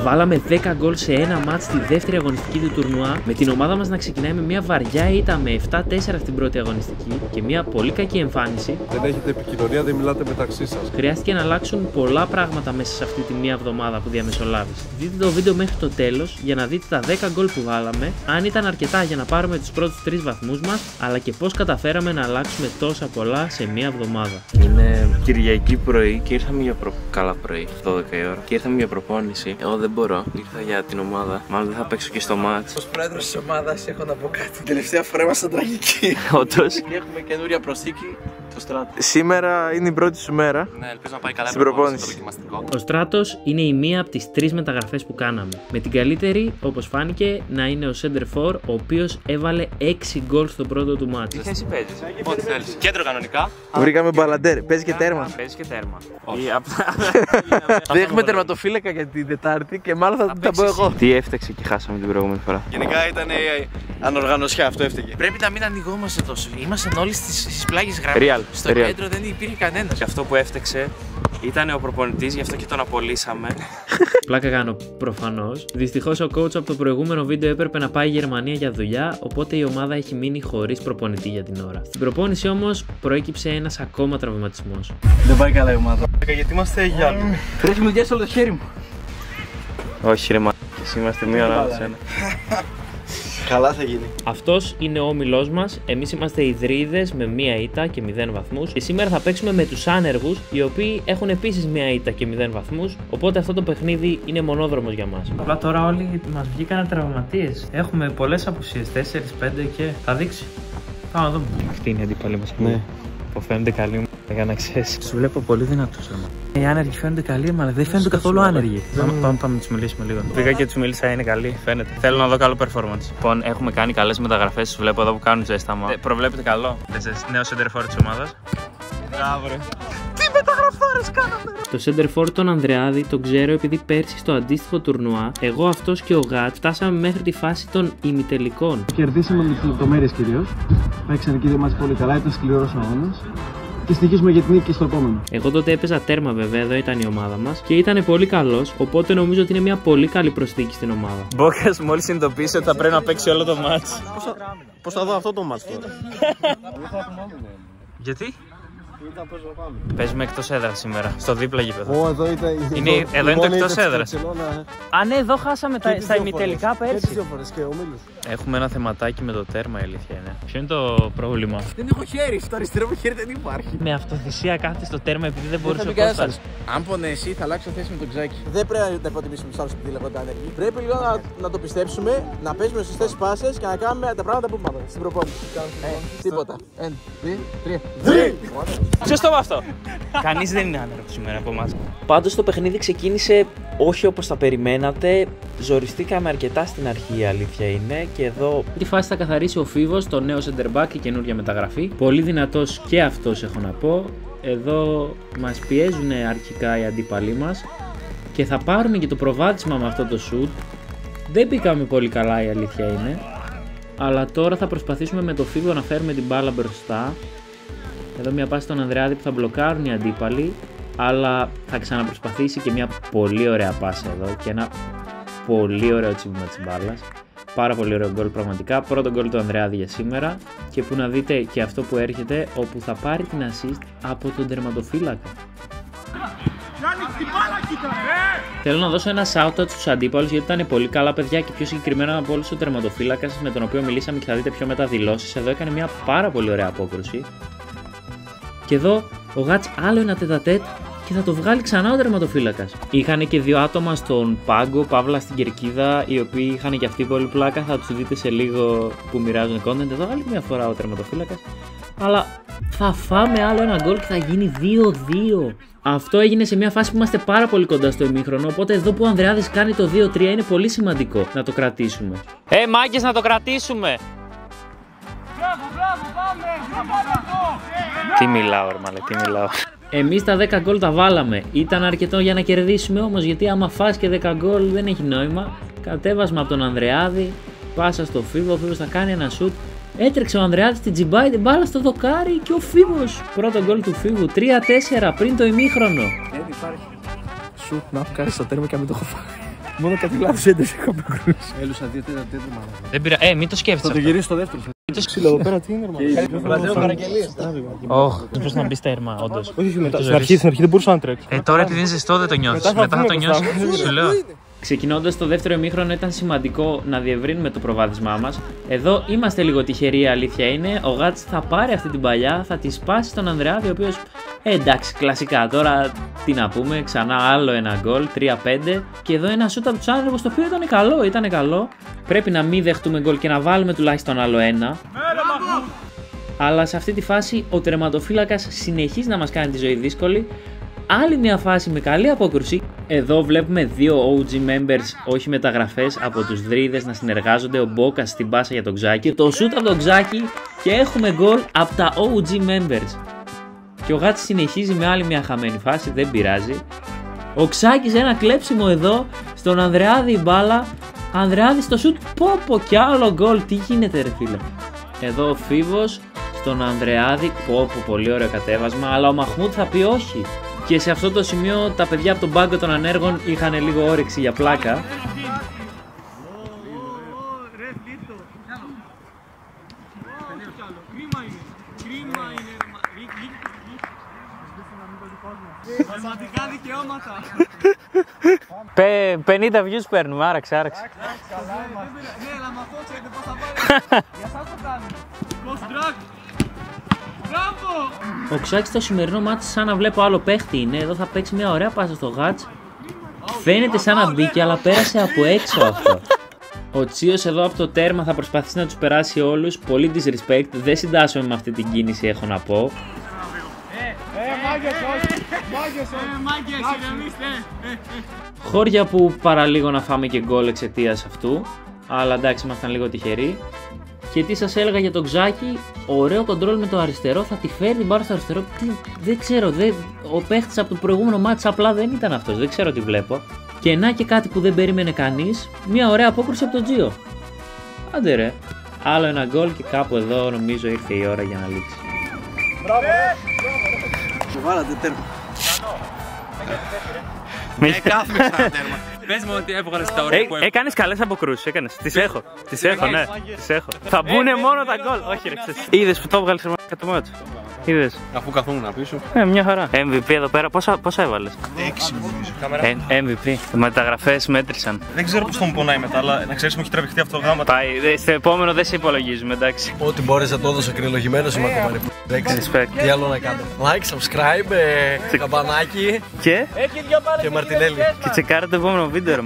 Βάλαμε 10 γκολ σε ένα μάτς στη δεύτερη αγωνιστική του τουρνουά, με την ομάδα μας να ξεκινάει με μια βαριά ήττα με 7-4 στην πρώτη αγωνιστική και μια πολύ κακή εμφάνιση. Δεν έχετε επικοινωνία, δεν μιλάτε μεταξύ σας. Χρειάστηκε να αλλάξουν πολλά πράγματα μέσα σε αυτή τη μία εβδομάδα που διαμεσολάβησε. Δείτε το βίντεο μέχρι το τέλος για να δείτε τα 10 γκολ που βάλαμε, αν ήταν αρκετά για να πάρουμε τους πρώτους 3 βαθμούς μας, αλλά και πώς καταφέραμε να αλλάξουμε τόσα πολλά σε μία εβδομάδα. Είναι Κυριακή πρωί και ήρθαμε για καλά πρωί, 12 η ώρα. Και ήρθαμε για προπόνηση. Εγώ δεν μπορώ. Ήρθα για την ομάδα. Μάλλον δεν θα παίξω και στο μάτς. Ως πρόεδρος της ομάδας έχω να πω κάτι. Την τελευταία φορά ήμασταν τραγικοί. Όντως. Και έχουμε καινούρια προσθήκη. Το Στράτο. Σήμερα είναι η πρώτη σου μέρα. Ναι, ελπίζω να πάει καλά στην προπόνηση. το δοκιμαστικό. Ο Στράτος είναι η μία από τις 3 μεταγραφές που κάναμε. Με την καλύτερη, όπως φάνηκε, να είναι ο Center For, ο οποίος έβαλε 6 γκολ στο πρώτο του μάτς. Τι θέση παίζεις? Ό,τι θέλεις. Κέντρο κανονικά. Βρήκαμε μπαλαντέρ. Παίζει και τέρμα. Παίζεις και τέρμα. Δεν έχουμε τερματοφύλακα για την Τετάρτη και μάλλον θα τα πω εγώ. Τι έφταξε και χάσαμε την προηγούμενη φορά. Γενικά ήταν ανοργανωσιά, αυτό έφταιγε. Πρέπει να μην ανοιγόμαστε τόσο. Ήμασταν όλοι στις πλάγιες γραμμές. Στο κέντρο δεν υπήρχε κανένας. Και αυτό που έφταξε ήταν ο προπονητής, γι' αυτό και τον απολύσαμε. Πλάκα κάνω προφανώς. Δυστυχώς ο coach από το προηγούμενο βίντεο έπρεπε να πάει Γερμανία για δουλειά, οπότε η ομάδα έχει μείνει χωρίς προπονητή για την ώρα. Στην προπόνηση όμως προέκυψε ένας ακόμα τραυματισμός. Δεν πάει καλά η ομάδα. Γιατί είμαστε για. Πρέπει να διάσει όλο το χέρι μου. Όχι, ρε μ***ες, είμαστε μία ώρα από σένα. Καλά θα γίνει. Αυτός είναι ο όμιλός μας. Εμείς είμαστε ιδρύδες με μία ήττα και 0 βαθμούς. Και σήμερα θα παίξουμε με τους άνεργους, οι οποίοι έχουν επίσης μία ήττα και 0 βαθμούς. Οπότε αυτό το παιχνίδι είναι μονόδρομος για μας. Απλά τώρα όλοι μας βγήκαν τραυματίες. Έχουμε πολλές απουσίες, 4-5 και θα δείξει. Πάμε να δούμε. Αυτή είναι η αντίπαλη μας. Ναι. Που φαίνονται καλοί μου. Για να ξέρεις. Σου βλέπω πολύ δυνατούς. Οι άνεργοι φαίνονται καλοί, αλλά δεν φαίνονται καθόλου άνεργοι. Πάμε να τους μιλήσουμε λίγο. Πήγα και τους μίλησα, είναι καλοί, φαίνεται. Θέλω να δω καλό performance. Λοιπόν, έχουμε κάνει καλές μεταγραφές. Τους βλέπω εδώ που κάνουν ζέσταμα. Προβλέπετε καλό. Νέο center for της ομάδας. Μπράβο, ρε. Τι μεταγραφάρες κάναμε! Το center for τον Ανδρεάδη τον ξέρω επειδή πέρσι στο αντίστοιχο τουρνουά, εγώ, αυτός και ο Γατ φτάσαμε μέχρι τη φάση των ημιτελικών. Κερδίσαμε με τις λεπτομέρειες κυρίως. Παίξανε και οι δύο μας πολύ καλά, ήταν σκληρός ο αγώνας. Και συνεχίζουμε για την νίκη στο επόμενο. Εγώ τότε έπαιζα τέρμα βέβαια, εδώ ήταν η ομάδα μας και ήταν πολύ καλός, οπότε νομίζω ότι είναι μια πολύ καλή προσθήκη στην ομάδα. Μπόκας μόλις συνειδητοποίησε ότι θα πρέπει να παίξει όλο το μάτς. Πώς θα δω αυτό το μάτς τώρα? Γιατί? Παίζουμε εκτός έδρας σήμερα, στο δίπλα γήπεδο. Εδώ είναι το εκτός έδρας. Α, ναι, εδώ χάσαμε στα ημιτελικά πέρσι. δύο φορές και ο Μίλος. Έχουμε ένα θεματάκι με το τέρμα, η αλήθεια είναι. Ποιο είναι το πρόβλημα? Δεν έχω χέρι, στο αριστερό μου χέρι δεν υπάρχει. Με αυτοθυσία κάθεται στο τέρμα επειδή δεν μπορούσε ο πει Κώστας. Αν πονέσει, εσύ θα αλλάξω θέση με τον Ξάκη. Δεν πρέπει να υποτιμήσουμε του άλλου που λέγονται άνεργοι. Πρέπει λίγο να το πιστέψουμε, να παίζουμε σωστές πάσες και να κάνουμε τα πράγματα που είπαμε στην προπόνηση. Τίποτα. 1, 2, 3. Ποιος το αυτό? Κανείς δεν είναι άνεργος σήμερα από εμάς. Πάντως το παιχνίδι ξεκίνησε όχι όπως τα περιμένατε. Ζοριστήκαμε αρκετά στην αρχή, η αλήθεια είναι. Και εδώ τη φάση θα καθαρίσει ο Φίβος, το νέο center back, η καινούργια μεταγραφή. Πολύ δυνατός και αυτός, έχω να πω. Εδώ μας πιέζουν αρχικά οι αντίπαλοι μας και θα πάρουν και το προβάδισμα με αυτό το shoot. Δεν μπήκαμε πολύ καλά, η αλήθεια είναι. Αλλά τώρα θα προσπαθήσουμε με το Φίβο να φέρουμε την μπάλα μπροστά. Εδώ μια πάση στον Ανδρεάδη που θα μπλοκάρουν οι αντίπαλοι, αλλά θα ξαναπροσπαθήσει και μια πολύ ωραία πάσα εδώ και ένα πολύ ωραίο τσίμπημα της μπάλας. Πάρα πολύ ωραίο γκολ πραγματικά. Πρώτο γκολ του Ανδρεάδη για σήμερα και που να δείτε και αυτό που έρχεται, όπου θα πάρει την assist από τον τερματοφύλακα. Θέλω να δώσω ένα shout-out στους αντίπαλους γιατί ήταν πολύ καλά παιδιά και πιο συγκεκριμένα από όλους ο τερματοφύλακας με τον οποίο μιλήσαμε και θα δείτε πιο μετά δηλώσεις. Εδώ έκανε μια πάρα πολύ ωραία απόκρουση. Και εδώ ο Γατς άλλο ένα τετατέτ και θα το βγάλει ξανά ο τερματοφύλακας. Είχαν και δύο άτομα στον πάγκο, παύλα στην κερκίδα, οι οποίοι είχαν και αυτοί πολύ πλάκα. Θα τους δείτε σε λίγο που μοιράζουν content. Εδώ άλλη μια φορά ο τερματοφύλακας. Αλλά θα φάμε άλλο ένα γκολ και θα γίνει 2-2. Αυτό έγινε σε μια φάση που είμαστε πάρα πολύ κοντά στο ημίχρονο. Οπότε εδώ που ο Ανδρεάδης κάνει το 2-3 είναι πολύ σημαντικό να το κρατήσουμε. Μάγκες, να το κρατήσουμε! Τι μιλάω, ρε μαλέ, τι μιλάω. Εμείς τα 10 γκολ τα βάλαμε. Ήταν αρκετό για να κερδίσουμε όμως, γιατί άμα φας και 10 γκολ δεν έχει νόημα. Κατέβασμα από τον Ανδρεάδη, πάσα στο Φίβο, ο Φίβος θα κάνει ένα σουτ. Έτρεξε ο Ανδρεάδης την τζιμπάει την μπάλα στο δοκάρι και ο Φίβος. Πρώτο γκολ του Φίβου, 3-4 πριν το ημίχρονο. Δεν υπάρχει σουτ να κάνει στο τέρμα και να μην το έχω φάει. Μόνο κάτι λάθος έντες έχω αποκρούσει. Έλουσα 2-3 μάλλον. Δεν πειράζει. Μην το σκέφτεσαι. Θα το γυρίσω στο δεύτερο. Ξύλο εδώ πέρα τι είναι, Βραζέο παραγγελίες. Όχι, δεν μπορείς να μπει τέρμα, όντως. Όχι, μετά. Στην αρχή δεν μπορούσα να τρέξω. Τώρα επειδή είναι ζεστό δεν το νιώθεις. Μετά θα το νιώσεις. Σου λέω. Ξεκινώντας το δεύτερο ημίχρονο, ήταν σημαντικό να διευρύνουμε το προβάδισμά μας. Εδώ είμαστε λίγο τυχεροί, η αλήθεια είναι. Ο Γάτς θα πάρει αυτή την παλιά, θα τη σπάσει στον Ανδρεάδη, ο οποίος εντάξει, κλασικά. Τώρα τι να πούμε, ξανά άλλο ένα γκολ, 3-5. Και εδώ ένα σούτ από τους άνδρες, το οποίο ήταν καλό. Πρέπει να μην δεχτούμε γκολ και να βάλουμε τουλάχιστον άλλο ένα. Αλλά σε αυτή τη φάση ο τερματοφύλακας συνεχίζει να μας κάνει τη ζωή δύσκολη. Άλλη μια φάση με καλή απόκρουση. Εδώ βλέπουμε δύο OG members, όχι μεταγραφές, από τους Δρίδες να συνεργάζονται. Ο Μπόκας στην πάσα για τον Ξάκη. Το σούτ από τον Ξάκη και έχουμε γκολ από τα OG members. Και ο Γάτς συνεχίζει με άλλη μια χαμένη φάση, δεν πειράζει. Ο Ξάκης ένα κλέψιμο εδώ, στον Ανδρεάδη η μπάλα. Ανδρεάδη στο σούτ, πόπο και άλλο γκολ. Τι γίνεται ρε φίλε. Εδώ ο Φίβος στον Ανδρεάδη, πόπο πολύ ωραίο κατέβασμα, αλλά ο Μαχμούτ θα πει όχι. Και σε αυτό το σημείο τα παιδιά από τον πάγκο των ανέργων είχαν λίγο όρεξη για πλάκα. Πραγματικά δικαιώματα. 50 views παίρνουμε, άραξε. Ναι, αλλά μ' αυτό ξέρετε πώς θα πάρει. Για σας το κάνουμε. Κοστράκ. Μπράβο! Ο Ξάκης στο σημερινό μάτι σαν να βλέπω άλλο παίχτη είναι. Εδώ θα παίξει μια ωραία πάσα στο Γάτς. Φαίνεται σαν να μπήκε, αλλά πέρασε από έξω αυτό. Ο Τσίος εδώ από το τέρμα θα προσπαθήσει να τους περάσει όλους. Πολύ disrespect. Δεν συντάσσομαι με αυτή την κίνηση, έχω να πω. Μάγκες, ηρεμήστε. Χώρια που παραλίγο να φάμε και γκολ εξαιτίας αυτού. Αλλά εντάξει, ήμασταν λίγο τυχεροί. Και τι σας έλεγα για τον Ξάκη, ωραίο κοντρόλ με το αριστερό, θα τη φέρει την μπάλα στο αριστερό. Δεν ξέρω, ο παίχτης από το προηγούμενο μάτς απλά δεν ήταν αυτός, δεν ξέρω τι βλέπω. Και να και κάτι που δεν περίμενε κανείς, μια ωραία απόκρουση από τον Τζίο. Άντε ρε, άλλο ένα γκολ και κάπου εδώ νομίζω ήρθε η ώρα για να λήξει. Μπράβο, σου βάλατε τέρμα. Κάθουμε ξανά τέρμα. Πες μου ότι έβγαλες τα ωραία που Έκανες καλές αποκρούσεις, έκανες. Τις έχω, ναι. Τις έχω. Θα μπουνε μόνο τα γκολ. Όχι ρε, ξέρεις. Είδες που το έβγαλες το μάτσο. Είδες. Αφού καθόμουν πίσω. Μια χαρά. MVP εδώ πέρα, πόσα έβαλες? 6 νομίζω. MVP. Οι μεταγραφές μέτρησαν. Δεν ξέρω πώς θα μου πονάει μετά, αλλά να ξέρεις μου έχει τραβηχτεί αυτό το γάμα. Πάει, στο επόμενο δεν σε υπολογίζουμε, εντάξει. Ό,τι μπόρεσα το έδωσα κρυλογημένος είμαι ακόμα. Τι άλλο να κάνω. Like, subscribe, καμπανάκι Και και μαρτινέλι. τσεκάρετε το επόμενο βίντεο.